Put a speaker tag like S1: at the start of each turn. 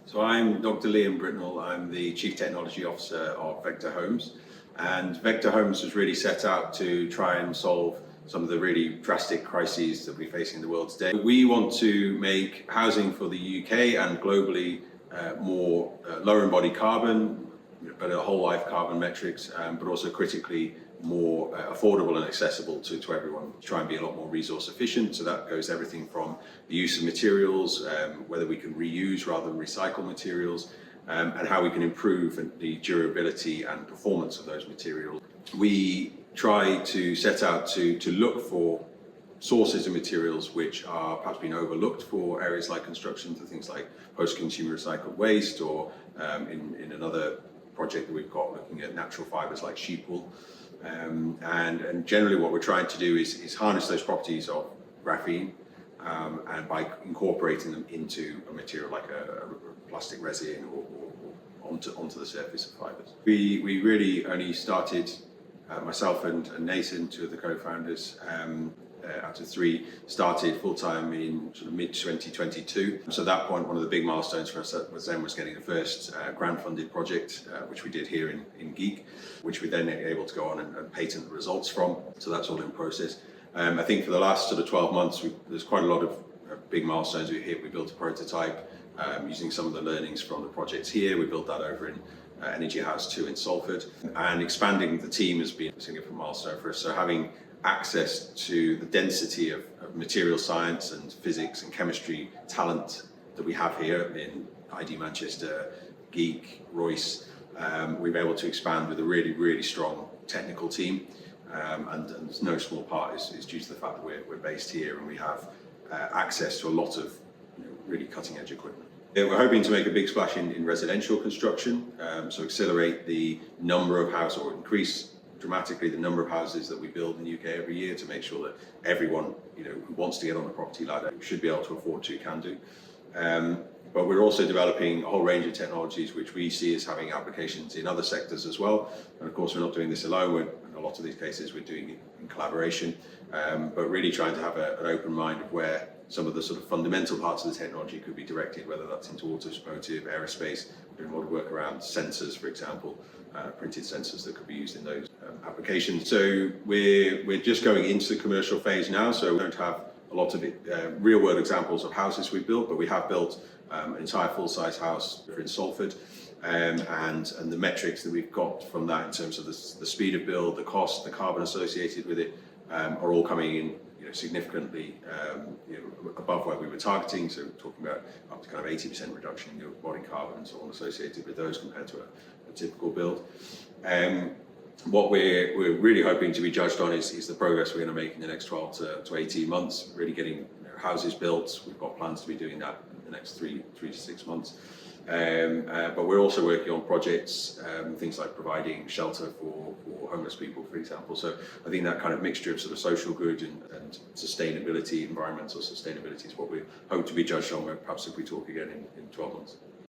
S1: So I'm Dr. Liam Britnell. I'm the Chief Technology Officer of Vector Homes. And Vector Homes was really set out to try and solve some of the really drastic crises that we're facing in the world today. We want to make housing for the UK and globally more lower embodied carbon, better whole life carbon metrics, but also critically more affordable and accessible to everyone. Try and be a lot more resource efficient, so that goes everything from the use of materials, whether we can reuse rather than recycle materials, and how we can improve the durability and performance of those materials. We try to set out to look for sources of materials which are perhaps being overlooked for areas like construction, for things like post-consumer recycled waste, or in another project that we've got looking at natural fibres like sheep wool. And generally what we're trying to do is harness those properties of graphene, and by incorporating them into a material like a plastic resin or onto the surface of fibres. We really only started, myself and Nathan, two of the co-founders, out of three, started full-time in sort of mid-2022. So at that point, one of the big milestones for us was getting the first grant-funded project, which we did here in Geek, which we then were able to go on and patent the results from. So that's all in process. I think for the last sort of 12 months, there's quite a lot of big milestones we hit. We built a prototype using some of the learnings from the projects here. We built that over in Energy House 2 in Salford. And expanding the team has been a significant milestone for us. So having access to the density of material science and physics and chemistry talent that we have here in ID Manchester, Geek, Royce, we've been able to expand with a really strong technical team, and no small part is due to the fact that we're based here and we have access to a lot of really cutting edge equipment. We're hoping to make a big splash in residential construction, so accelerate the number of houses, or increase dramatically the number of houses that we build in the UK every year, to make sure that everyone who wants to get on the property ladder should be able to afford to, can do. But we're also developing a whole range of technologies which we see as having applications in other sectors as well. And of course, we're not doing this alone. In a lot of these cases, we're doing it in collaboration, but really trying to have an open mind of where some of the sort of fundamental parts of the technology could be directed, whether that's into automotive, aerospace. We're doing a lot of work around sensors, for example, printed sensors that could be used in those applications. So we're just going into the commercial phase now, so we don't have a lot of real-world examples of houses we've built, but we have built an entire full-size house in Salford, and the metrics that we've got from that in terms of the speed of build, the cost, the carbon associated with it, are all coming in significantly above where we were targeting. So we're talking about up to kind of 80% reduction in your body carbon and so on associated with those compared to a typical build. What we're really hoping to be judged on is the progress we're going to make in the next 12 to 18 months, really getting houses built. We've got plans to be doing that in the next three to 6 months. But we're also working on projects, things like providing shelter for homeless people, for example. So I think that kind of mixture of sort of social good and sustainability, environmental sustainability, is what we hope to be judged on, perhaps if we talk again in 12 months.